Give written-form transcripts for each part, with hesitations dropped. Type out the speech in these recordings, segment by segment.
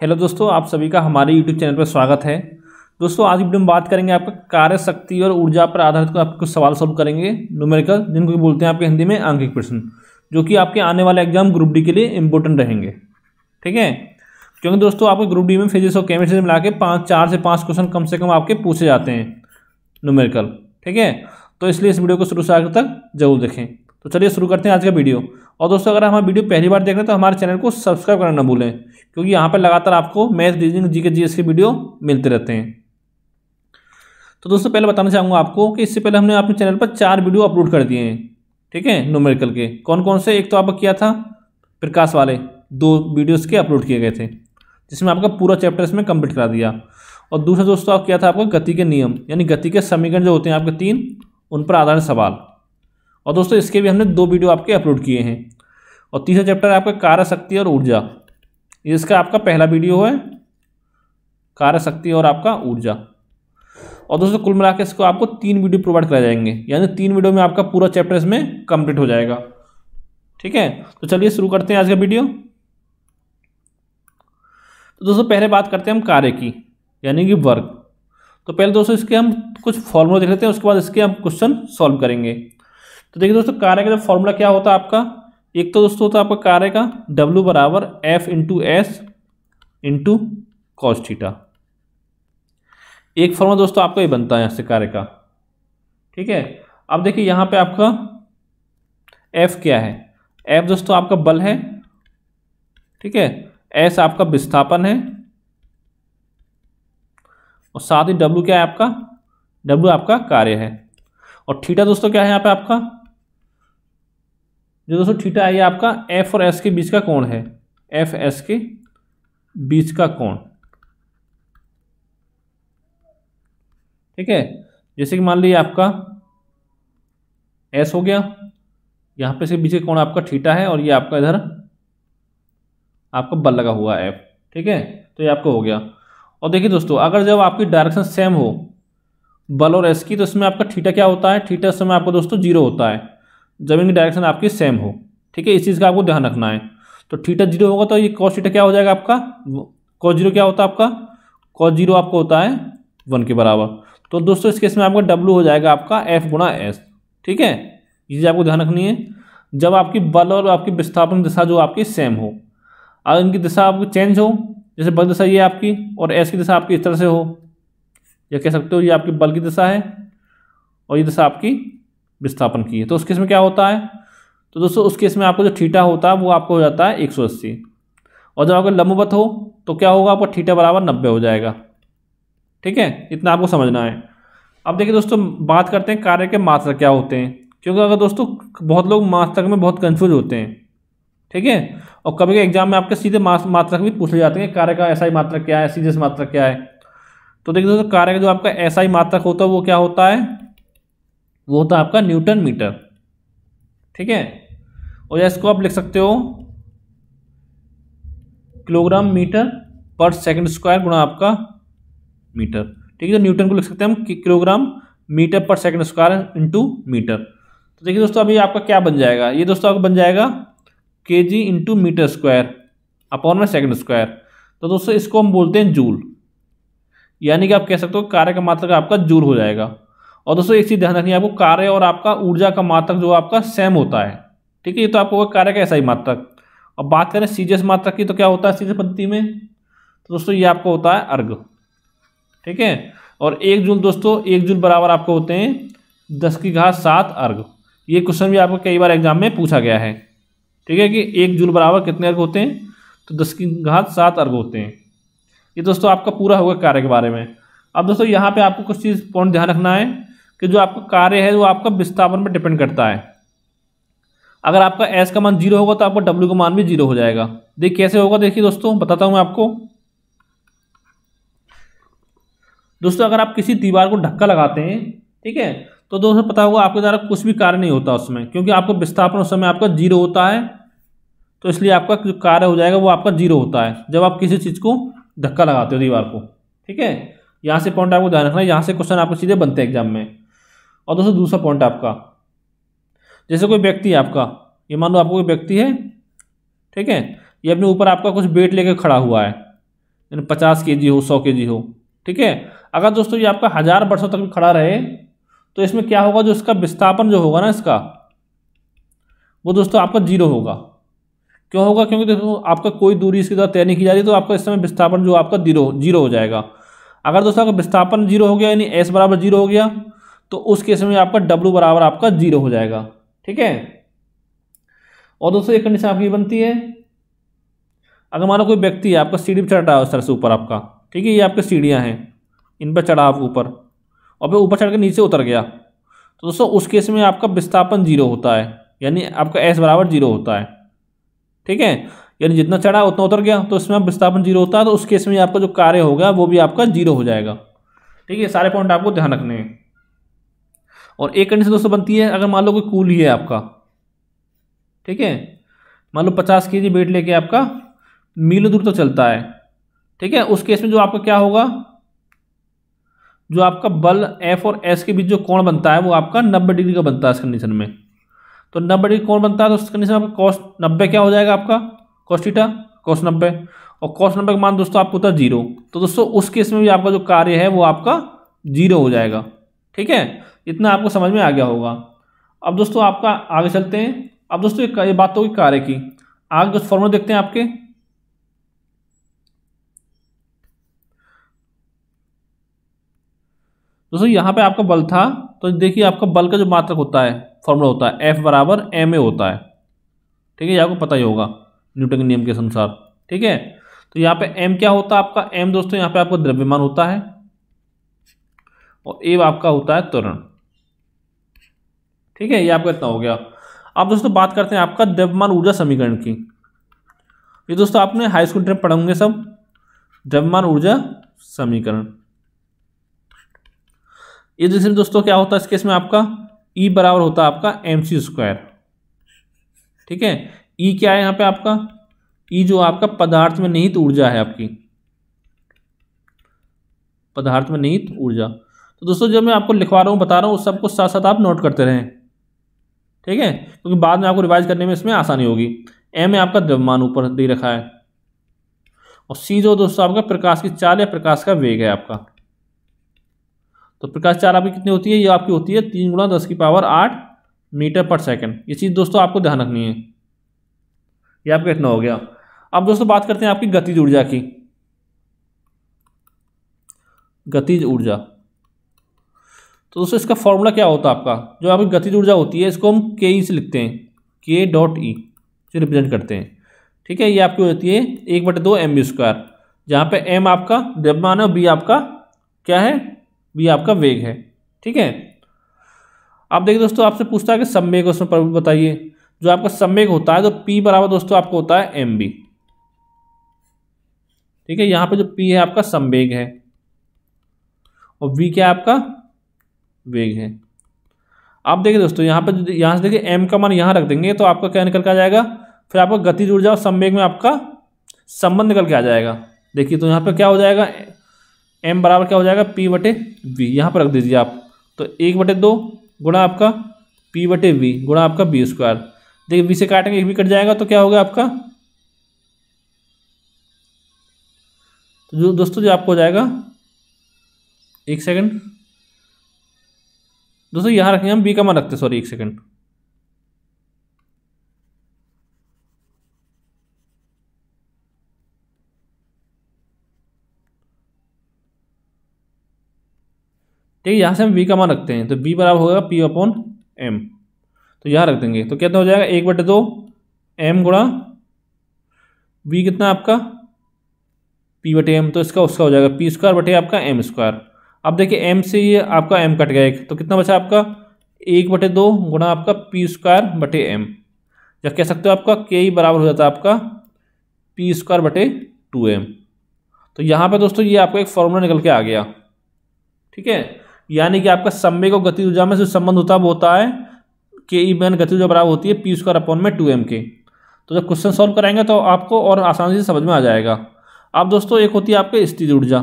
Hello दोस्तों, आप सभी का हमारे यूट्यूब चैनल पर स्वागत है। दोस्तों आज वीडियो में बात करेंगे आपका कार्य शक्ति और ऊर्जा पर आधारित आपके कुछ सवाल सॉल्व करेंगे न्यूमेरिकल, जिनको बोलते हैं आपके हिंदी में आंकिक प्रश्न, जो कि आपके आने वाले एग्जाम ग्रुप डी के लिए इंपॉर्टेंट रहेंगे। ठीक है, क्योंकि दोस्तों आपके ग्रुप डी में फिजिक्स और केमिस्ट्री से मिला के 4 से 5 क्वेश्चन कम से कम आपके पूछे जाते हैं न्यूमेरिकल। ठीक है, तो इसलिए इस वीडियो को शुरू से आगे तक जरूर देखें। तो चलिए शुरू करते हैं आज का वीडियो। और दोस्तों अगर हमारा वीडियो पहली बार देख रहे हैं तो हमारे चैनल को सब्सक्राइब करना ना भूलें, क्योंकि यहाँ पर लगातार आपको मैथ, रीजनिंग, जीके, जीएस के वीडियो मिलते रहते हैं। तो दोस्तों पहले बताना चाहूँगा आपको कि इससे पहले हमने अपने चैनल पर 4 वीडियो अपलोड कर दिए हैं। ठीक है, न्यूमेरिकल के कौन कौन से, एक तो आपका किया था प्रकाश वाले 2 वीडियोस के अपलोड किए गए थे, जिसमें आपका पूरा चैप्टर इसमें कंप्लीट करा दिया। और दूसरा दोस्तों आप किया था आपका गति के नियम, यानी गति के समीकरण जो होते हैं आपके 3, उन पर आधारित सवाल। और दोस्तों इसके भी हमने 2 वीडियो आपके अपलोड किए हैं। और तीसरा चैप्टर आपका कार्य शक्ति और ऊर्जा, इसका आपका पहला वीडियो है, कार्य शक्ति और आपका ऊर्जा। और दोस्तों कुल मिला के इसको आपको 3 वीडियो प्रोवाइड कराए जाएंगे, यानी 3 वीडियो में आपका पूरा चैप्टर इसमें कंप्लीट हो जाएगा। ठीक है, तो चलिए शुरू करते हैं आज का वीडियो। तो दोस्तों पहले बात करते हैं हम कार्य की, यानी कि वर्क। तो पहले दोस्तों इसके हम कुछ फॉर्मूला देख लेते हैं, उसके बाद इसके हम क्वेश्चन सॉल्व करेंगे। तो देखिए दोस्तों कार्य का जो फॉर्मूला क्या होता है आपका, एक तो दोस्तों होता है आपका कार्य का W बराबर F into S into cos theta. एक फॉर्मूला दोस्तों आपका ये बनता है यहाँ से कार्य का। ठीक है, अब देखिए यहाँ पे आपका F क्या है, F दोस्तों आपका बल है। ठीक है, S आपका विस्थापन है, और साथ ही W क्या है आपका, W आपका कार्य है। और थीटा दोस्तों क्या है यहाँ पे आपका, जो दोस्तों थीटा है ये आपका F और S के बीच का कोण है, F S के बीच का कोण। ठीक है, जैसे कि मान लीजिए आपका S हो गया, यहाँ पे इसके बीच का कोण आपका थीटा है, और ये आपका इधर आपका बल लगा हुआ है F। ठीक है, तो ये आपका हो गया। और देखिए दोस्तों अगर जब आपकी डायरेक्शन सेम हो बल और S की, तो इसमें आपका थीटा क्या होता है, थीटा इस समय आपको दोस्तों 0 होता है जब इनकी डायरेक्शन आपकी सेम हो। ठीक है, इस चीज़ का आपको ध्यान रखना है। तो थीटा 0 होगा तो ये कॉस थीटा क्या हो जाएगा आपका, कॉस 0 क्या होता है आपका, कॉस 0 आपको होता है 1 के बराबर। तो दोस्तों इस केस में आपका W हो जाएगा आपका F गुणा S। ठीक है, ये चीज़ आपको ध्यान रखनी है जब आपकी बल और आपकी विस्थापन दिशा जो आपकी सेम हो। अगर इनकी दिशा आपकी चेंज हो, जैसे बल दिशा ये आपकी और S की दिशा आपकी इस तरह से हो, या कह सकते हो ये आपकी बल की दिशा है और ये दिशा आपकी विस्थापन की है, तो उस केस में क्या होता है, तो दोस्तों उस केस में आपको जो थीटा होता है वो आपको हो जाता है 180। और जब आपका लंबवत हो तो क्या होगा, आपका थीटा बराबर 90 हो जाएगा। ठीक है, इतना आपको समझना है। अब देखिए दोस्तों बात करते हैं कार्य के मात्रक क्या होते हैं, क्योंकि अगर दोस्तों बहुत लोग मात्रक में बहुत कन्फ्यूज होते हैं। ठीक है, और कभी कभी एग्जाम में आपके सीधे मात्रक भी पूछे जाते हैं, कार्य का SI मात्रक क्या है, सीधे मात्रक क्या है। तो देखिए दोस्तों कार्य का जो आपका SI मात्रक होता है वो क्या होता है, वो होता है आपका न्यूटन मीटर। ठीक है, और इसको आप लिख सकते हो किलोग्राम मीटर पर सेकंड स्क्वायर गुणा आपका मीटर। ठीक है, तो न्यूटन को लिख सकते हैं हम किलोग्राम मीटर पर सेकंड स्क्वायर इंटू मीटर। तो देखिए दोस्तों अभी आपका क्या बन जाएगा, ये दोस्तों आपका बन जाएगा kg into metre square upon में सेकंड स्क्वायर। तो दोस्तों इसको हम बोलते हैं जूल, यानी कि आप कह सकते हो कार्य का मात्रक आपका जूल हो जाएगा। और दोस्तों एक चीज़ ध्यान रखनी है आपको, कार्य और आपका ऊर्जा का मात्रक जो आपका सेम होता है। ठीक है, ये तो आपको होगा कार्य का SI मात्रक। अब बात करें सीजीएस मात्रक की, तो क्या होता है सीधे पद्धति में, तो दोस्तों ये आपको होता है अर्घ। ठीक है, और 1 जूल दोस्तों 1 जूल बराबर आपको होते हैं 10 की घात 7 अर्घ। ये क्वेश्चन भी आपको कई बार एग्जाम में पूछा गया है। ठीक है, कि 1 जूल बराबर कितने अर्घ होते हैं, तो 10 की घात 7 अर्घ होते हैं। ये दोस्तों आपका पूरा होगा कार्य के बारे में। अब दोस्तों यहाँ पे आपको कुछ चीज़ पॉइंट ध्यान रखना है कि जो आपका कार्य है वो आपका विस्थापन पर डिपेंड करता है। अगर आपका S का मान 0 होगा तो आपका W का मान भी 0 हो जाएगा। देखिए कैसे होगा, देखिए दोस्तों बताता हूँ मैं आपको। दोस्तों अगर आप किसी दीवार को धक्का लगाते हैं, ठीक है, तो दोस्तों पता होगा आपके द्वारा कुछ भी कार्य नहीं होता उसमें, क्योंकि आपको विस्थापन उस समय आपका 0 होता है। तो इसलिए आपका जो कार्य हो जाएगा वो आपका 0 होता है जब आप किसी चीज़ को धक्का लगाते हो दीवार को। ठीक है, यहाँ से पॉइंट आपको ध्यान रखना है, यहाँ से क्वेश्चन आपको सीधे बनते हैं एग्जाम में। और दोस्तों दूसरा पॉइंट आपका, जैसे कोई व्यक्ति है आपका, ये मान लो आपको कोई व्यक्ति है, ठीक है, ये अपने ऊपर आपका कुछ वेट लेकर खड़ा हुआ है, यानी 50 kg हो, 100 kg हो। ठीक है, अगर दोस्तों ये आपका 1000 वर्षों तक भी खड़ा रहे तो इसमें क्या होगा, जो इसका विस्थापन जो होगा ना इसका, वो दोस्तों आपका 0 होगा। क्यों होगा? क्योंकि देखो आपका कोई दूरी इसकी तरह तय नहीं की जा रही, तो आपका इस समय विस्थापन जो आपका 0 हो जाएगा। अगर दोस्तों आपका विस्थापन 0 हो गया, यानी एस बराबर 0 हो गया, तो उस केस में आपका डब्ल्यू बराबर आपका 0 हो जाएगा। ठीक है, और दोस्तों एक कंडीशन आपकी बनती है, अगर मानो कोई व्यक्ति है आपका सीढ़ी पर चढ़ रहा है उस तरह से ऊपर आपका, ठीक है, ये आपकी सीढ़ियाँ हैं, इन पर चढ़ा आप ऊपर, और फिर ऊपर चढ़ के नीचे उतर गया, तो दोस्तों उस केस में आपका विस्थापन 0 होता है, यानी आपका एस बराबर 0 होता है। ठीक है, यानी जितना चढ़ा उतना उतर गया, तो इसमें विस्थापन 0 होता है, तो उस केस में आपका जो कार्य होगा वो भी आपका 0 हो जाएगा। ठीक है, सारे पॉइंट आपको ध्यान रखने हैं। और एक कंडीशन दोस्तों बनती है, अगर मान लो कोई कूली है आपका, ठीक है, मान लो 50 kg वेट लेके आपका मीलों दूर तो चलता है। ठीक है, उस केस में जो आपका क्या होगा, जो आपका बल एफ और एस के बीच जो कोण बनता है वो आपका 90 डिग्री का बनता है इस कंडीशन में। तो 90 डिग्री कोण बनता है, तो उस कंडीशन में आपका कॉस 90 क्या हो जाएगा आपका, कॉस थीटा, कॉस 90, और कॉस 90 का मान दोस्तों आपको होता है 0। तो दोस्तों उस केस में भी आपका जो कार्य है वो आपका 0 हो जाएगा। ठीक है, इतना आपको समझ में आ गया होगा। अब दोस्तों आपका आगे चलते हैं। अब दोस्तों ये बात तो होगी कार्य की, आगे कुछ फॉर्मूला देखते हैं आपके। दोस्तों यहाँ पे आपका बल था, तो देखिए आपका बल का जो मात्रक होता है, फॉर्मूला होता है एफ बराबर एम ए होता है। ठीक है, ये आपको पता ही होगा न्यूटन के नियम के अनुसार। ठीक है, तो यहाँ पे एम क्या होता है आपका, एम दोस्तों यहाँ पे आपका द्रव्यमान होता है, और ए आपका होता है त्वरण। ठीक है, ये आपका इतना हो गया। अब दोस्तों बात करते हैं आपका द्रव्यमान ऊर्जा समीकरण की। ये दोस्तों आपने हाई स्कूल में पढ़े होंगे सब, द्रव्यमान ऊर्जा समीकरण। ये जैसे दोस्तों क्या होता है इस केस में आपका E बराबर होता है आपका mc²। ठीक है, E क्या है यहाँ पे आपका, E जो आपका पदार्थ में निहित ऊर्जा है आपकी, पदार्थ में निहित ऊर्जा। तो दोस्तों जब मैं आपको लिखवा रहा हूँ, बता रहा हूँ, उस सबको साथ साथ आप नोट करते रहें। ठीक है, क्योंकि बाद में आपको रिवाइज करने में इसमें आसानी होगी। M में आपका द्रव्यमान ऊपर दे रखा है, और C जो दोस्तों आपका प्रकाश की चाल या प्रकाश का वेग है आपका। तो प्रकाश चाल आपकी कितनी होती है, ये आपकी होती है 3 × 10⁸ मीटर पर सेकंड। ये चीज़ दोस्तों आपको ध्यान रखनी है। ये आपका इतना हो गया। अब दोस्तों बात करते हैं आपकी गतिज ऊर्जा की। गतिज ऊर्जा, तो दोस्तों इसका फॉर्मूला क्या होता है आपका, जो आपकी गतिज ऊर्जा होती है इसको हम के से लिखते हैं, k.E से रिप्रेजेंट करते हैं। ठीक है, ये आपकी होती है 1/2 mv², जहाँ पे m आपका द्रव्यमान है और b आपका क्या है, b आपका वेग है। ठीक है, आप देखिए दोस्तों आपसे पूछता है कि संवेग उसमें बताइए। जो आपका संवेग होता है तो p बराबर दोस्तों आपको होता है mv। ठीक है, यहाँ पे जो p है आपका संवेग है, और v क्या है आपका वेग है। आप देखिए दोस्तों यहाँ पे, यहाँ से देखिए m का मान यहाँ रख देंगे तो आपका क्या निकल के आ जाएगा, फिर आपका गतिज ऊर्जा और संवेग में आपका संबंध निकल के आ जाएगा। देखिए तो यहाँ पे क्या हो जाएगा, m बराबर क्या हो जाएगा p/v, यहाँ पर रख दीजिए आप। तो 1/2 गुणा आपका p/v गुणा आपका v²। देखिए v से काटेंगे, एक भी कट जाएगा, तो क्या होगा आपका, तो जो दोस्तों जो आपको हो जाएगा, एक सेकंड दोस्तों यहाँ रखेंगे हम, b का मान रखते हैं, सॉरी एक सेकंड। ठीक है, यहाँ से हम v का मान रखते हैं, तो v बराबर होगा p/m। तो यहाँ रख देंगे, तो कितना हो जाएगा 1/2 m गुणा v, कितना आपका p/m, तो इसका उसका हो जाएगा p² आपका m²। अब देखिए m से ये आपका m कट गया एक, तो कितना बचा आपका 1/2 गुणा आपका p²/m, या कह सकते हो आपका k बराबर हो जाता है आपका p²/2m। तो यहाँ पे दोस्तों ये आपका एक फॉर्मूला निकल के आ गया। ठीक है, यानी कि आपका संवेग और गतिज ऊर्जा में जो संबंध होता है वो होता है के गतिज ऊर्जा बराबर होती है p²/2m के। तो जब क्वेश्चन सॉल्व कराएंगे तो आपको और आसानी से समझ में आ जाएगा। अब दोस्तों एक होती है आपके स्थितिज ऊर्जा।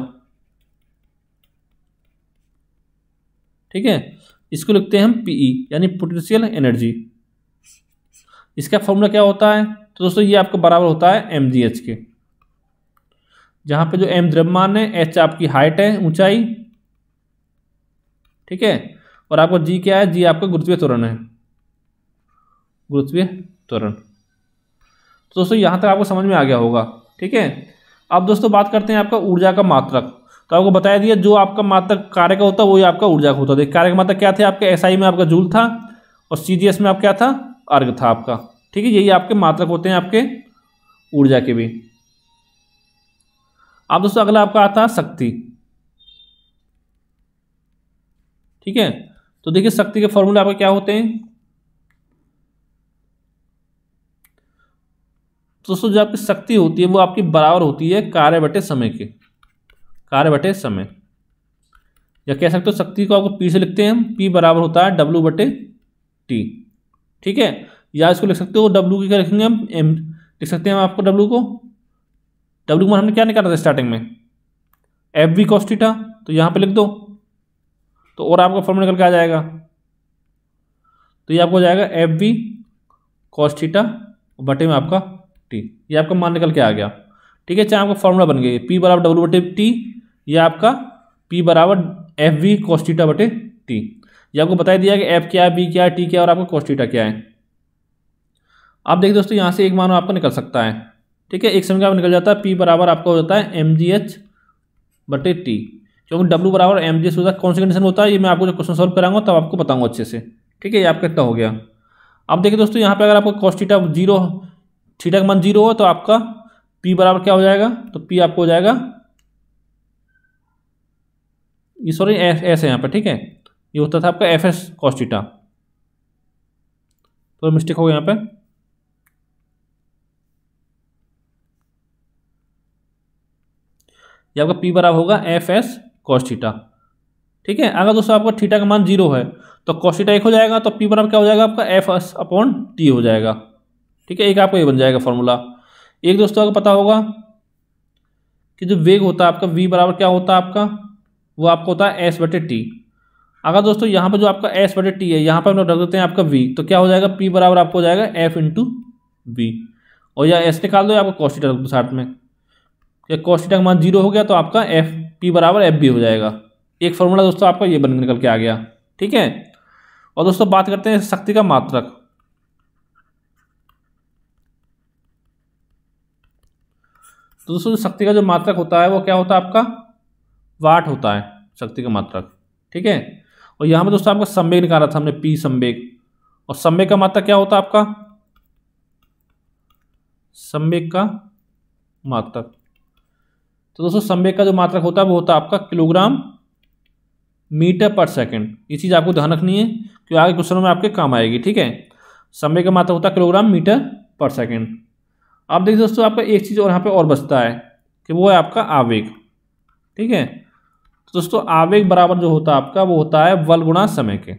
ठीक है, इसको लिखते हैं हम पीई, यानी पोटेंशियल एनर्जी। इसका फॉर्मूला क्या होता है, तो दोस्तों ये आपको बराबर होता है mgh के। जहाँ पे जो m द्रव्यमान है, h आपकी हाइट है, ऊंचाई, ठीक है, और आपका g क्या है, g आपका गुरुत्वीय त्वरण है, गुरुत्वीय त्वरण। तो दोस्तों यहाँ तक आपको समझ में आ गया होगा, ठीक है। अब दोस्तों बात करते हैं आपका ऊर्जा का मात्रक। तो आपको बताया दिया जो आपका मात्रक कार्य का होता है वही आपका ऊर्जा का होता है। देखिए कार्य का मात्रक क्या थे आपके, एसआई में आपका जूल था और सीजीएस में आप क्या था, अर्ग था आपका, ठीक है। यही आपके मात्रक होते हैं आपके ऊर्जा के भी। अब दोस्तों अगला आपका आता है शक्ति, ठीक है। तो देखिए शक्ति के फॉर्मूले आपके क्या होते हैं। तो दोस्तों जो आपकी शक्ति होती है वो आपकी बराबर होती है कार्य बटे समय के, कार्य बटे समय, या कह सकते हो शक्ति को आपको पी से लिखते हैं हम, पी बराबर होता है डब्ल्यू बटे टी, ठीक है। या इसको लिख सकते हो डब्ल्यू की क्या लिखेंगे हम, एम लिख सकते हैं हम आपको डब्ल्यू को, डब्ल्यू को हमने क्या निकाला था स्टार्टिंग में, एफ वी कॉस थीटा, तो यहाँ पे लिख दो तो और आपका फॉर्मूला निकल के आ जाएगा। तो ये आपको हो जाएगा एफ वी कॉस थीटा बटे में आपका टी, ये आपका मान निकल के आ गया, ठीक है। चाहे आपका फॉर्मूला बन गया पी बराबर डब्ल्यू बटे टी, या आपका पी बराबर एफ वी कॉस थीटा बटे टी। ये आपको बता दिया कि एफ क्या है, बी क्या है, टी क्या है और आपका कॉस थीटा क्या है। आप देखिए दोस्तों यहाँ से एक मान आपका निकल सकता है, ठीक है। एक समय का निकल जाता है पी बराबर आपका हो जाता है एम जी एच बटे टी, क्योंकि डब्ल्यू बराबर एम जी एच होता है, कौन सी कंडीशन होता है ये मैं आपको जब क्वेश्चन सॉल्व कराऊंगा तब आपको बताऊंगा अच्छे से, ठीक है। ये आपका इतना हो गया। अब देखिए दोस्तों यहाँ पे अगर आपका कॉस थीटा जीरो, थीटा का मान जीरो हो तो आपका पी बराबर क्या हो जाएगा, तो पी आपको हो जाएगा ये, सॉरी एस है यहाँ पे, ठीक है। ये होता था आपका एफ एस कॉस थीटा, तो मिस्टेक हो गया यहाँ पे, ये आपका पी बराबर होगा एफ एस कॉस थीटा, ठीक है। अगर दोस्तों आपका थीटा का मान जीरो है तो कॉस थीटा 1 हो जाएगा, तो पी बराबर क्या हो जाएगा आपका एफ एस अपॉन टी हो जाएगा, ठीक है। एक आपको ये बन जाएगा फॉर्मूला। एक दोस्तों आपको पता होगा कि जो वेग होता है आपका वी बराबर क्या होता है आपका, वो आपका होता है एस बटे टी। अगर दोस्तों यहाँ पर जो आपका एस बटे टी है यहाँ पर हम लोग रख देते हैं आपका वी, तो क्या हो जाएगा पी बराबर आपको हो जाएगा एफ इंटू वी, और या एस निकाल दो या आपको कॉस थीटा रख दो साथ में, या कॉस थीटा का मान जीरो हो गया तो आपका एफ पी बराबर एफ बी हो जाएगा। एक फॉर्मूला दोस्तों आपका ये बन निकल के आ गया, ठीक है। और दोस्तों बात करते हैं शक्ति का मात्रक। तो दोस्तों जो शक्ति का जो मात्रक होता है वो क्या होता है आपका, वाट होता है शक्ति का मात्रक, ठीक है। और यहाँ पर दोस्तों आपका संवेग निकाला था हमने पी संवेग, और संवेग का मात्रक क्या होता है आपका, संवेग का मात्रक। तो दोस्तों संवेग का जो मात्रक होता है वो होता है आपका किलोग्राम मीटर पर सेकंड। ये चीज़ आपको ध्यान रखनी है क्योंकि आगे क्वेश्चनों में आपके काम आएगी, ठीक है। संवेग का मात्रक होता है किलोग्राम मीटर पर सेकंड। अब देखिए दोस्तों आपका एक चीज़ और यहाँ पे और बचता है कि वो है आपका आवेग, ठीक है। तो दोस्तों आवेग बराबर जो होता है आपका वो होता है बल गुणा समय के,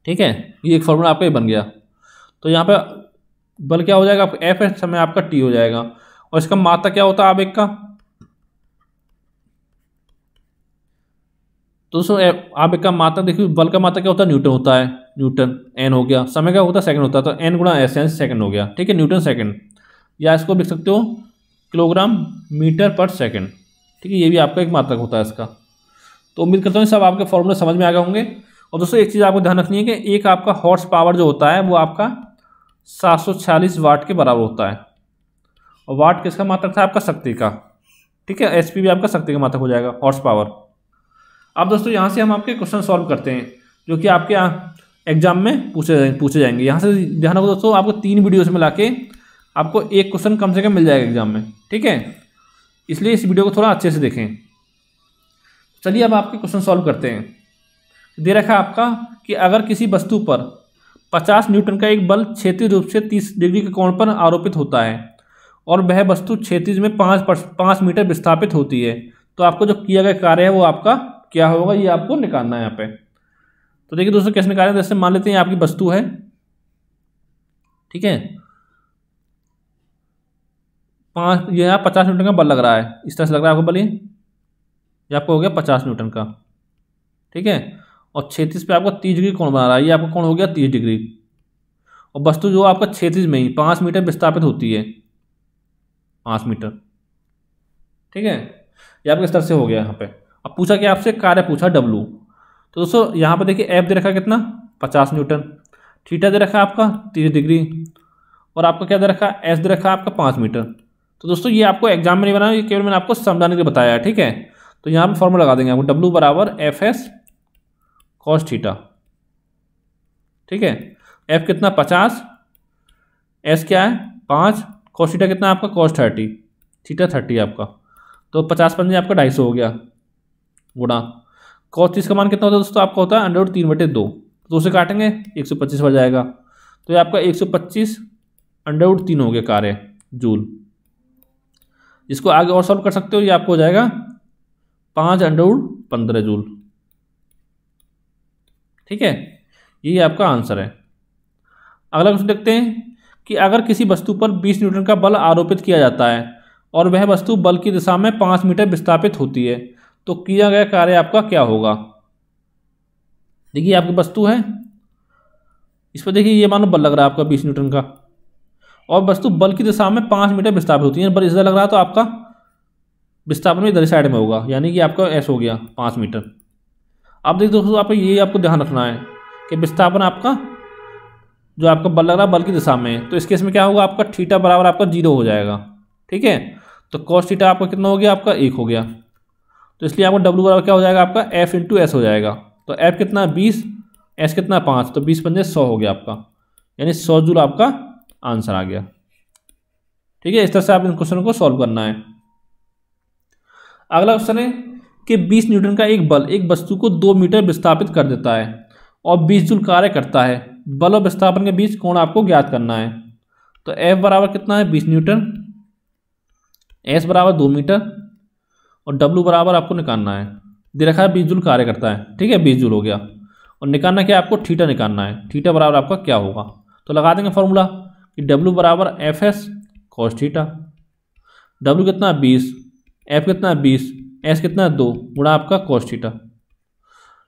ठीक है। ये एक फॉर्मूला आपका ये बन गया। तो यहाँ पे बल क्या हो जाएगा आपका एफ है, समय आपका टी हो जाएगा, और इसका मात्रक क्या होता है आवेग का, तो दोस्तों आवेग का मात्रक देखिए बल का मात्रक क्या होता है न्यूटन होता है, न्यूटन एन हो गया, समय का होता है सेकंड होता है, तो एन गुणा एस एन सेकंड हो गया, ठीक है, न्यूटन सेकंड, या इसको लिख सकते हो किलोग्राम मीटर पर सेकंड, ठीक है। ये भी आपका एक मात्रक होता है इसका। तो उम्मीद करता हूँ सब आपके फॉर्मूले समझ में आ गए होंगे। और दोस्तों एक चीज़ आपको ध्यान रखनी है कि एक आपका हॉर्स पावर जो होता है वो आपका 746 वाट के बराबर होता है, और वाट किसका मात्रक था आपका शक्ति का, ठीक है। एचपी भी आपका शक्ति का मात्रक हो जाएगा, हॉर्स पावर। अब दोस्तों यहाँ से हम आपके क्वेश्चन सॉल्व करते हैं जो कि आपके एग्जाम में पूछे जाएंगे। यहाँ से ध्यान रखो दोस्तों आपको 3 वीडियो से मिला के आपको एक क्वेश्चन कम से कम मिल जाएगा एग्जाम में, ठीक है। इसलिए इस वीडियो को थोड़ा अच्छे से देखें। चलिए अब आपके क्वेश्चन सॉल्व करते हैं। दे रखा है आपका कि अगर किसी वस्तु पर 50 न्यूटन का एक बल क्षैतिज रूप से 30 डिग्री के कोण पर आरोपित होता है और वह वस्तु क्षैतिज में 5 मीटर विस्थापित होती है, तो आपको जो किया गया कार्य है वो आपका क्या होगा, ये आपको निकालना है यहाँ पे। तो देखिए दोस्तों कैसे निकालें, जैसे मान लेते हैं आपकी वस्तु है, ठीक है, ये यहाँ 50 न्यूटन का बल लग रहा है, इस तरह से लग रहा है आपको बल, ये आपको हो गया 50 न्यूटन का, ठीक है। और 36 पे आपको 30 डिग्री कोण बना रहा है, ये आपका कोण हो गया 30 डिग्री। और वस्तु जो आपका क्षैतिज में ही 5 मीटर विस्थापित होती है, 5 मीटर। ठीक है, ये आपके स्तर से हो गया यहाँ पे। अब पूछा कि आपसे कार्य पूछा डब्लू, तो दोस्तों यहाँ पे देखिए एफ दे रखा कितना 50 न्यूटन, थीटा दे रखा आपका 30 डिग्री, और आपका क्या दे रखा एस दे रखा आपका 5 मीटर। तो दोस्तों ये आपको एग्जाम में नहीं बनाया, ये केवल मैंने आपको समझाने के लिए बताया है। ठीक है, तो यहाँ पे फॉर्मूला लगा देंगे आपको, डब्लू बराबर एफ एस कॉस थीटा। ठीक है, एफ कितना 50, एस क्या है 5, कॉस थीटा कितना आपका कॉस 30, थीटा 30 आपका, तो 50 पंजे आपका 250 हो गया, गुणा कॉस 30 का मान कितना होता है दोस्तों आपका होता है √3/2, 2 से काटेंगे 125 हो जाएगा, तो ये आपका 125 √3 हो गया कार्य जूल। इसको आगे और सॉल्व कर सकते हो, ये आपको हो जाएगा 5/15 जूल। ठीक है, यही आपका आंसर है। अगला क्वेश्चन देखते हैं कि अगर किसी वस्तु पर 20 न्यूटन का बल आरोपित किया जाता है और वह वस्तु बल की दिशा में 5 मीटर विस्थापित होती है, तो किया गया कार्य आपका क्या होगा। देखिए आपकी वस्तु है, इस पर देखिए ये मानो बल लग रहा है आपका 20 न्यूटन का, और वस्तु बल की दिशा में 5 मीटर विस्थापित होती है, बल इधर लग रहा है तो आपका विस्थापन भी इधर साइड में होगा, यानी कि आपका ऐसा हो गया 5 मीटर। अब देखिए दोस्तों आप ये आपको ध्यान रखना है कि विस्थापन आपका जो आपका बल लग रहा है बल की दिशा में, तो इस केस में क्या होगा आपका थीटा बराबर आपका 0 हो जाएगा। ठीक है, तो कॉस थीटा आपका कितना हो गया आपका 1 हो गया, तो इसलिए आपको डब्ल्यू बराबर क्या हो जाएगा आपका एफ इंटू एस हो जाएगा। तो एफ कितना 20, एस कितना 5, तो 20 पंजे 100 हो गया आपका, यानी 100 जूल आपका आंसर आ गया। ठीक है, इस तरह से आप इन क्वेश्चन को सॉल्व करना है। अगला क्वेश्चन है कि 20 न्यूटन का एक बल एक वस्तु को 2 मीटर विस्थापित कर देता है और 20 जूल कार्य करता है, बल और विस्थापन के बीच कोण आपको ज्ञात करना है। तो एफ बराबर कितना है 20 न्यूटन, एस बराबर 2 मीटर, और डब्ल्यू बराबर आपको निकालना है, दे रखा है 20 जूल कार्य करता है। ठीक है, 20 जूल हो गया, और निकालना क्या आपको थीटा निकालना है, थीटा बराबर आपका क्या होगा, तो लगा देंगे फॉर्मूला कि डब्ल्यू बराबर F S cos theta, W कितना 20, एफ कितना 20, एस कितना 2 गुणा आपका कॉस थीटा।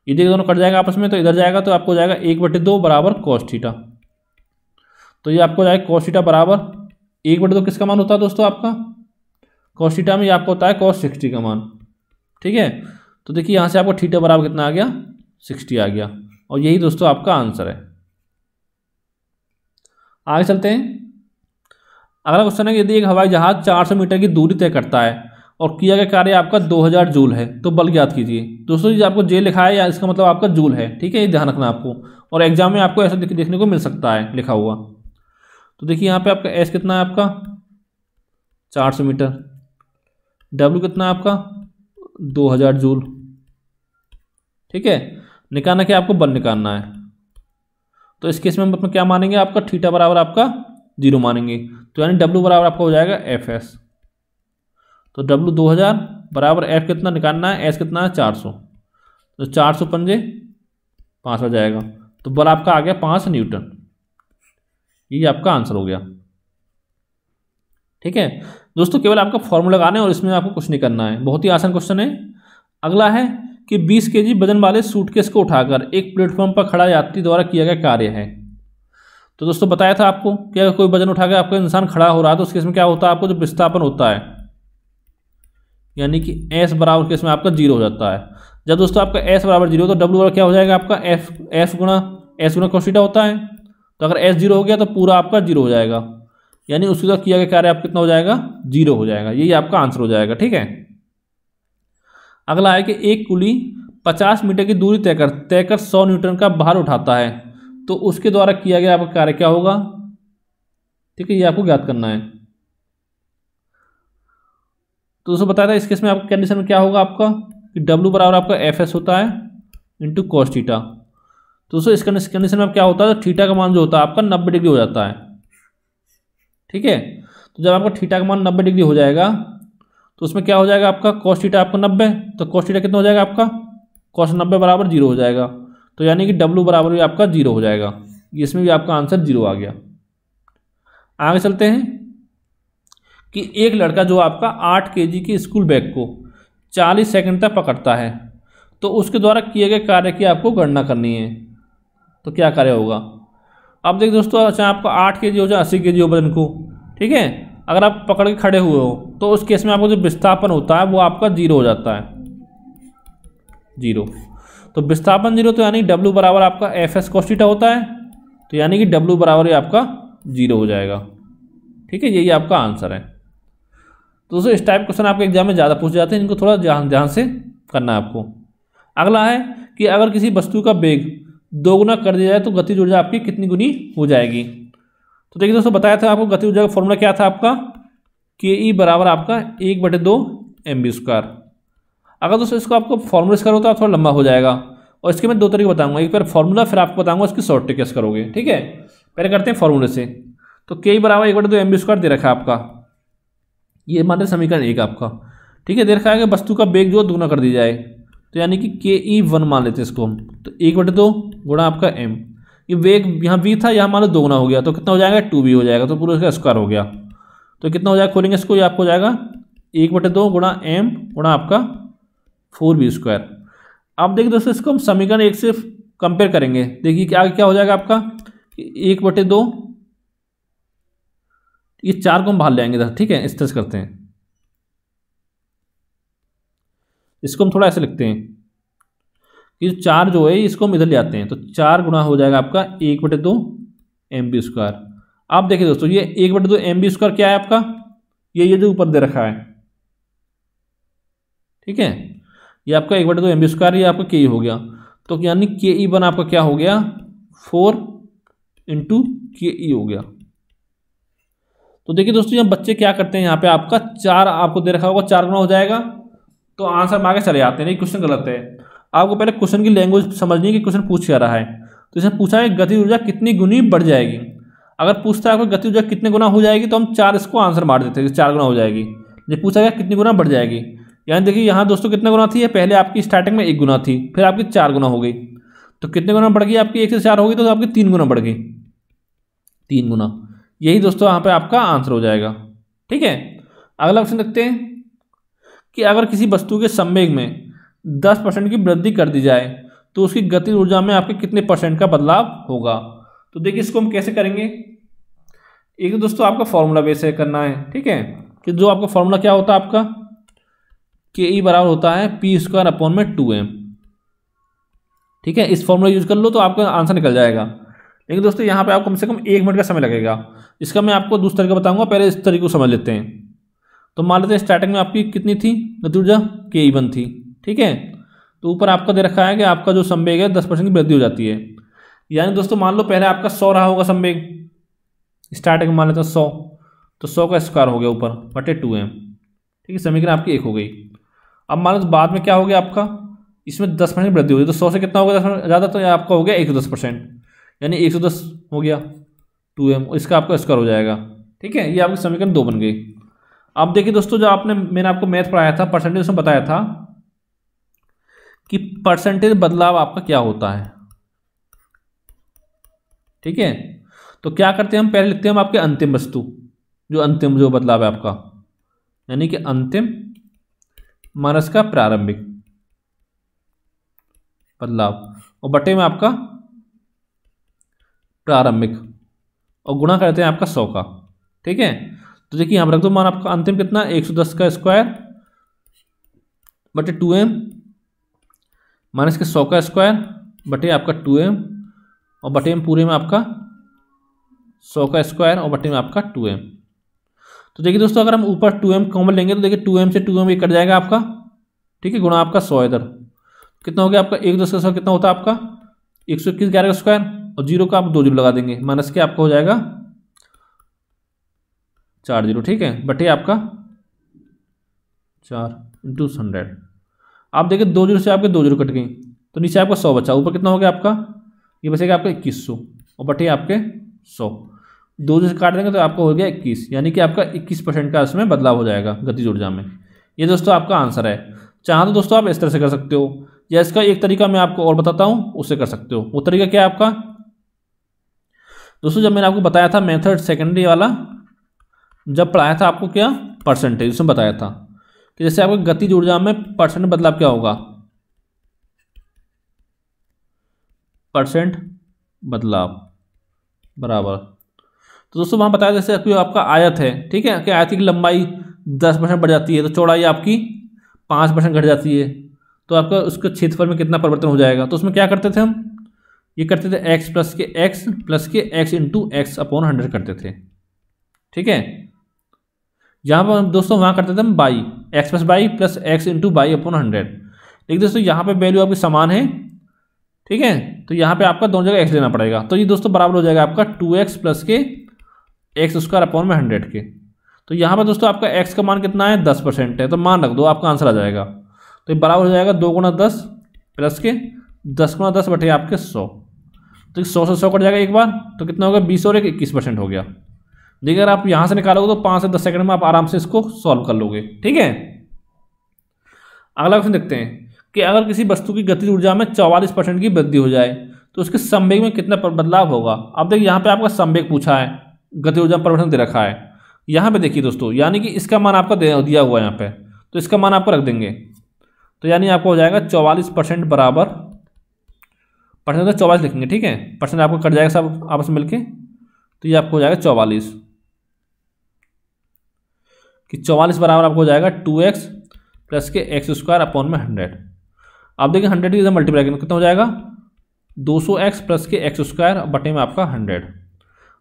ये देखिए दोनों कट जाएगा आपस में, तो इधर जाएगा तो आपको जाएगा 1/2 बराबर कॉस थीटा। तो ये आपको जाएगा कॉस थीटा बराबर 1/2 किसका मान होता है दोस्तों आपका कॉस थीटा में, ये आपको होता है कॉस 60 का मान। ठीक है, तो देखिए यहाँ से आपको थीटा बराबर कितना आ गया 60 आ गया, और यही दोस्तों आपका आंसर है। आगे चलते हैं। अगला क्वेश्चन है यदि एक हवाई जहाज 400 मीटर की दूरी तय करता है और किया गया कार्य आपका 2000 जूल है, तो बल ज्ञात कीजिए। दोस्तों ये आपको जे लिखा है या इसका मतलब आपका जूल है। ठीक है, ये ध्यान रखना आपको, और एग्जाम में आपको ऐसा देखने को मिल सकता है लिखा हुआ। तो देखिए यहाँ पे आपका एस कितना है आपका 400 मीटर, डब्ल्यू कितना है आपका 2000 जूल। ठीक है, निकालना क्या आपको बल निकालना है, तो इस केस में हम क्या मानेंगे आपका थीटा बराबर आपका 0 मानेंगे, तो यानी डब्ल्यू बराबर आपका हो जाएगा एफ एस। तो डब्ल्यू 2000 बराबर एफ कितना निकालना है, एस कितना है 400, तो 400 पंजे 5 हो जाएगा, तो बल आपका आ गया 5 न्यूटन। ये आपका आंसर हो गया। ठीक है दोस्तों, केवल आपका फॉर्मूला लगाना है और इसमें आपको कुछ नहीं करना है, बहुत ही आसान क्वेश्चन है। अगला है कि 20 केजी वजन वाले सूटकेस को उठाकर एक प्लेटफॉर्म पर खड़ा यात्री द्वारा किया गया कार्य है। तो दोस्तों बताया था आपको कि अगर कोई वजन उठाकर आपका इंसान खड़ा हो रहा है तो उस केस में क्या होता है आपको जो विस्थापन होता है, यानी कि एस बराबर केस में आपका 0 हो जाता है। जब दोस्तों आपका एस बराबर 0 तो डब्ल्यू बराबर क्या हो जाएगा आपका एस गुणा कॉस थीटा होता है। तो अगर एस 0 हो गया तो पूरा आपका 0 हो जाएगा, यानी उसके द्वारा किया गया कार्य आपका कितना हो जाएगा 0 हो जाएगा। यही आपका आंसर हो जाएगा। ठीक है, अगला है कि एक कुली 50 मीटर की दूरी तय कर 100 न्यूटन का भार उठाता है, तो उसके द्वारा किया गया आपका कार्य क्या होगा। ठीक है, ये आपको ज्ञात करना है। तो दोस्तों बताया था इस केस में आपका कंडीशन में क्या होगा आपका कि डब्ल्यू बराबर आपका एफ एस होता है इंटू कॉस थीटा। तो दोस्तों इस कंडीशन में क्या होता है थीटा का मान जो होता है आपका 90 डिग्री हो जाता है। ठीक है, तो जब आपका थीटा का मान 90 डिग्री हो जाएगा तो उसमें क्या हो जाएगा आपका कॉस थीटा आपका 90, तो कॉस थीटा कितना हो जाएगा आपका कॉस 90 बराबर 0 हो जाएगा, तो यानी कि डब्ल्यू बराबर भी आपका 0 हो जाएगा। इसमें भी आपका आंसर 0 आ गया। आगे चलते हैं कि एक लड़का जो आपका 8 केजी की स्कूल बैग को 40 सेकंड तक पकड़ता है, तो उसके द्वारा किए गए कार्य की आपको गणना करनी है। तो क्या कार्य होगा। अब देखिए दोस्तों, चाहे आपका 8 kg हो चाहे 80 kg हो वजन को, ठीक है, अगर आप पकड़ के खड़े हुए हो तो उस केस में आपको जो विस्थापन होता है वो आपका 0 हो जाता है, 0। तो विस्थापन 0, तो यानी W बराबर आपका Fs cos थीटा होता है, तो यानी कि W बराबर ये आपका 0 हो जाएगा, ठीक है, यही आपका आंसर है। तो दोस्तों इस टाइप क्वेश्चन आपके एग्जाम में ज़्यादा पूछ जाते हैं, इनको थोड़ा ध्यान से करना है आपको। अगला है कि अगर किसी वस्तु का वेग 2 गुना कर दिया जाए तो गतिज ऊर्जा आपकी कितनी गुनी हो जाएगी। तो देखिए दोस्तों, बताया था आपको गतिज ऊर्जा का फॉर्मूला क्या था आपका, के बराबर आपका 1/2 mv²। अगर दोस्तों इसको आपको फॉर्मूला से करो तो आप थोड़ा लंबा हो जाएगा, और इसके मैं 2 तरीके बताऊंगा, एक बार फॉर्मूला, फिर आपको बताऊंगा इसकी शॉर्ट ट्रिक कैसे करोगे, ठीक है। पहले करते हैं फॉर्मूले से। तो के बराबर 1/2 mv² दे रखा है आपका, ये मान समीकरण 1 आपका, ठीक है। दे रखा है कि वस्तु का वेग जो दुगना कर दी जाए, तो यानी कि ke1 मान लेते हैं इसको हम, तो 1/2 गुणा आपका m, ये वेग यहाँ v था, यहाँ मान लो 2 गुना हो गया, तो कितना हो जाएगा 2v हो जाएगा, तो पूरा इसका स्क्वायर हो गया। तो कितना हो जाएगा, खोलेंगे इसको, ये आपको हो जाएगा 1/2 गुणा m गुणा आपका 4v²। अब देखिए दोस्तों, इसको हम समीकरण 1 से कंपेयर करेंगे, देखिए कि आगे क्या हो जाएगा आपका, 1/2, ये 4 को हम बाहर ले आएंगे इधर, ठीक है, इस तरह से करते हैं, इसको हम थोड़ा ऐसे लिखते हैं कि 4 जो है इसको हम इधर ले आते हैं, तो 4 गुना हो जाएगा आपका 1/2 mv²। आप देखिए दोस्तों, ये 1/2 mv² क्या है आपका, ये जो ऊपर दे रखा है, ठीक है, ये आपका 1/2 mv², ये आपका के हो गया, तो यानी ke1 आपका क्या हो गया, 4 × ke हो गया। तो देखिए दोस्तों, यहाँ बच्चे क्या करते हैं, यहाँ पे आपका 4 आपको दे रखा होगा, 4 गुना हो जाएगा, तो आंसर में आगे चले जाते हैं, नहीं क्वेश्चन गलत है। आपको पहले क्वेश्चन की लैंग्वेज समझनी है कि क्वेश्चन पूछ क्या रहा है। तो इसमें पूछा है गतिज ऊर्जा कितनी गुनी बढ़ जाएगी। अगर पूछता है आपको गतिज ऊर्जा कितने गुना हो जाएगी, तो हम 4 इसको आंसर मार देते हैं, 4 गुना हो जाएगी। जब पूछा गया कितनी गुना बढ़ जाएगी, यानी देखिए यहाँ दोस्तों कितने गुना थी, पहले आपकी स्टार्टिंग में 1 गुना थी, फिर आपकी 4 गुना हो गई, तो कितने गुना बढ़ गई आपकी, 1 से 4 होगी, तो आपकी 3 गुना बढ़ गई, 3 गुना। यही दोस्तों यहाँ पे आपका आंसर हो जाएगा, ठीक है। अगला क्वेश्चन देखते हैं कि अगर किसी वस्तु के संवेग में 10% की वृद्धि कर दी जाए तो उसकी गतिज ऊर्जा में आपके कितने % का बदलाव होगा। तो देखिए इसको हम कैसे करेंगे, एक तो दोस्तों आपका फॉर्मूला बेस है करना है, ठीक है, कि जो आपका फॉर्मूला क्या होता है आपका, के बराबर होता है p²/2m, ठीक है। इस फॉर्मूला यूज कर लो तो आपका आंसर निकल जाएगा। लेकिन दोस्तों यहाँ पे आपको कम से कम 1 मिनट का समय लगेगा, इसका मैं आपको दूसरे तरीका बताऊंगा, पहले इस तरीके को समझ लेते हैं। तो मान लेते हैं स्टार्टिंग में आपकी कितनी थी गतिज ऊर्जा, ke1 थी, ठीक है। तो ऊपर आपका दे रखा है कि आपका जो संवेग है 10% की वृद्धि हो जाती है, यानी दोस्तों मान लो पहले आपका 100 रहा होगा संवेग, स्टार्टिंग में मान लेते हैं 100, तो 100 का स्क्वायर हो गया ऊपर बटे 2m, ठीक है, समीकरण आपकी 1 हो गई। अब मान लो बाद में क्या हो गया आपका, इसमें 10% की वृद्धि हो गई, तो 100 से कितना हो गया 10% ज़्यादा, तो आपका हो गया 110%, यानी 110 हो गया 2m, इसका आपका स्क्वायर हो जाएगा, ठीक है। ये आपकी समीकरण 2 बन गई। अब देखिए दोस्तों, जो मैंने आपको मैथ पढ़ाया था, परसेंटेज में बताया था कि परसेंटेज बदलाव आपका क्या होता है, ठीक है। तो क्या करते हैं हम, पहले लिखते हैं हम आपके अंतिम वस्तु, अंतिम जो बदलाव है आपका, यानी कि अंतिम माइनस का प्रारंभिक बदलाव, और बटे में आपका प्रारंभिक, और गुणा करते हैं आपका 100 का, ठीक है। तो देखिए यहाँ पर रख दो मान आपका अंतिम कितना, 110 का स्क्वायर बटे 2m माइनस के 100 का स्क्वायर बटे आपका 2m, और बटे में पूरे में आपका 100 का स्क्वायर, और बटे में आपका 2m। तो देखिए दोस्तों, अगर हम ऊपर 2m कॉमन लेंगे तो देखिए 2m से 2m ये कट जाएगा आपका, ठीक है, गुणा आपका 100 इधर, कितना हो गया आपका 110 का 100 कितना होता है आपका 121 11 का स्क्वायर, और 0 का आप 2 0 लगा देंगे, माइनस के आपका हो जाएगा 4 0, ठीक है, बटे आपका 4 × 100। आप देखिए 2 0 से आपके 2 0 कट गई, तो नीचे आपका 100 बचा, ऊपर कितना हो गया आपका, ये बचेगा आपका 2100, और बटे आपके 100, 2 0 से काट देंगे तो आपका हो गया 21, यानी कि आपका 21% का इसमें बदलाव हो जाएगा गतिज ऊर्जा में। ये दोस्तों आपका आंसर है। चाहे तो दोस्तों आप इस तरह से कर सकते हो, या इसका एक तरीका मैं आपको और बताता हूँ, उससे कर सकते हो। वो तरीका क्या है आपका दोस्तों, जब मैंने आपको बताया था मेथड सेकेंडरी वाला, जब पढ़ाया था आपको क्या परसेंटेज, उसमें बताया था कि जैसे आपको गतिज ऊर्जा में परसेंट बदलाव क्या होगा, परसेंट बदलाव, बराबर। तो दोस्तों वहाँ बताया जैसे कोई आपका आयत है, ठीक है, कि आयत की लंबाई 10% बढ़ जाती है तो चौड़ाई आपकी 5% घट जाती है, तो आपका उसके क्षेत्रफल में कितना परिवर्तन हो जाएगा। तो उसमें क्या करते थे हम, ये करते थे एक्स प्लस के एक्स इंटू एक्स अपॉन 100 करते थे, ठीक है। यहाँ पर दोस्तों वहाँ करते थे हम by, x plus by plus x into by upon 100। लेकिन दोस्तों यहाँ पे वैल्यू आपकी समान है, ठीक है, तो यहाँ पे आपका दोनों जगह एक्स लेना पड़ेगा। तो ये दोस्तों बराबर हो जाएगा आपका 2x प्लस के एक्स स्क्वायर अपॉन में 100 के। तो यहाँ पर दोस्तों आपका x का मान कितना है, 10% है, तो मान रख दो, आपका आंसर आ जाएगा। तो ये बराबर हो जाएगा 2 गुणा 10 प्लस के 10 गुणा 10 बटे आपके 100। तो 100 से 100 कट जाएगा एक बार, तो कितना होगा 20 और 21% हो गया। देखिए अगर आप यहाँ से निकालोगे तो 5 से 10 सेकंड में आप आराम से इसको सॉल्व कर लोगे, ठीक है। अगला क्वेश्चन देखते हैं कि अगर किसी वस्तु की गतिज ऊर्जा में 44% की वृद्धि हो जाए तो उसके संवेग में कितना बदलाव होगा। अब देखिए यहाँ पे आपका संवेग पूछा है, गतिज ऊर्जा में परिवर्तन दे रखा है। यहाँ पे देखिए दोस्तों, यानी कि इसका मान आपका दिया हुआ है यहाँ पे, तो इसका मान आपको रख देंगे, तो यानी आपको हो जाएगा 44% बराबर, परसेंट तो 44 लिखेंगे, ठीक है, परसेंट आपको कट जाएगा सब आपस में मिलके, तो ये आपको हो जाएगा 44, कि 44 बराबर आपको हो जाएगा 2x प्लस के एक्स स्क्वायर अपॉन में 100। अब देखिए 100 की इधर मल्टीप्लाई करेंगे कितना हो जाएगा 200x प्लस के एक्स स्क्वायर बटे में आपका 100।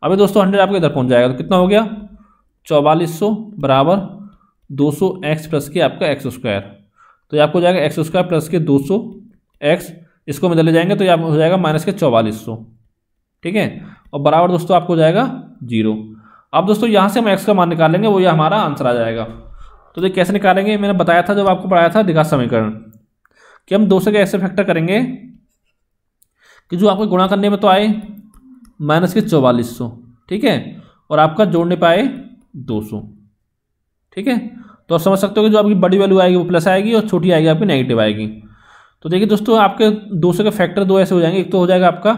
अभी दोस्तों 100 आपके इधर पहुंच जाएगा, तो कितना हो गया 4400 बराबर 200x प्लस के आपका एक्स स्क्वायर, तो ये आपको हो जाएगा एक्स स्क्वायर प्लस के 200x, इसको में ले जाएंगे तो ये हो जाएगा माइनस के 4400, ठीक है, और बराबर दोस्तों आपको हो जाएगा 0। अब दोस्तों यहाँ से हम x का मान निकाल लेंगे, वो ये हमारा आंसर आ जाएगा। तो देखिए कैसे निकालेंगे, मैंने बताया था जब आपको पढ़ाया था द्विघात समीकरण, कि हम 2 से ऐसे फैक्टर करेंगे कि जो आपको गुणा करने में तो आए माइनस के 4400, ठीक है, और आपका जोड़ने पे आए 200, ठीक है। तो आप समझ सकते हो कि जो आपकी बड़ी वैल्यू आएगी वो प्लस आएगी और छोटी आएगी आपकी नेगेटिव आएगी। तो देखिए दोस्तों आपके 200 के फैक्टर 2 ऐसे हो जाएंगे, एक तो हो जाएगा आपका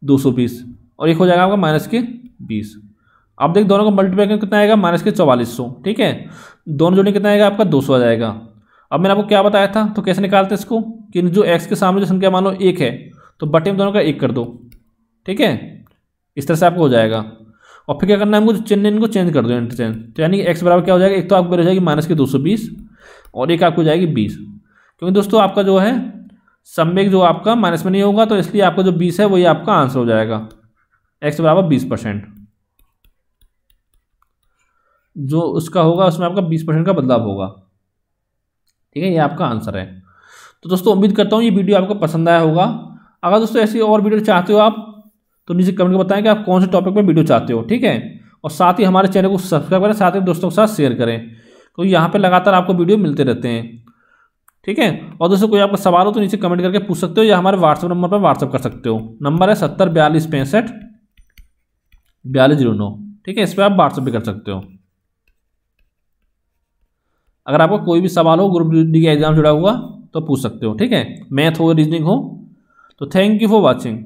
220 और एक हो जाएगा आपका माइनस के 20। अब देखिए दोनों को मल्टीप्लाई करके कितना आएगा माइनस के 4400, ठीक है, दोनों जोड़ने कितना आएगा आपका 200 आ जाएगा। अब मैंने आपको क्या बताया था, तो कैसे निकालते हैं इसको, कि जो x के सामने जो संख्या मान लो 1 है तो बटे में दोनों का 1 कर दो, ठीक है, इस तरह से आपको हो जाएगा। और फिर क्या करना है हमको, जो चिन्ह इनको चेंज कर दो, इंटरचेंज, तो यानी कि x बराबर क्या हो जाएगा, एक तो आपको हो जाएगी माइनस के 220 और एक आपको हो जाएगी 20, क्योंकि दोस्तों आपका जो है संवेग जो आपका माइनस में नहीं होगा, तो इसलिए आपका जो 20 है वही आपका आंसर हो जाएगा, x बराबर 20%, जो उसका होगा उसमें आपका 20% का बदलाव होगा, ठीक है, ये आपका आंसर है। तो दोस्तों उम्मीद करता हूँ ये वीडियो आपको पसंद आया होगा। अगर दोस्तों ऐसी और वीडियो चाहते हो आप तो नीचे कमेंट में बताएं कि आप कौन से टॉपिक पर वीडियो चाहते हो, ठीक है, और साथ ही हमारे चैनल को सब्सक्राइब करें, साथ ही दोस्तों के साथ शेयर करें, क्योंकि यहाँ पे लगातार आपको वीडियो मिलते रहते हैं, ठीक है। और दोस्तों कोई आपका सवाल हो तो नीचे कमेंट करके पूछ सकते हो या हमारे व्हाट्सएप नंबर पर व्हाट्सएप कर सकते हो, नंबर है 70 42 65 4209, ठीक है, इस पर आप व्हाट्सएप भी कर सकते हो। अगर आपको कोई भी सवाल हो ग्रुप डी का एग्जाम जुड़ा हुआ तो पूछ सकते हो, ठीक है, मैथ हो रीजनिंग हो। तो थैंक यू फॉर वॉचिंग।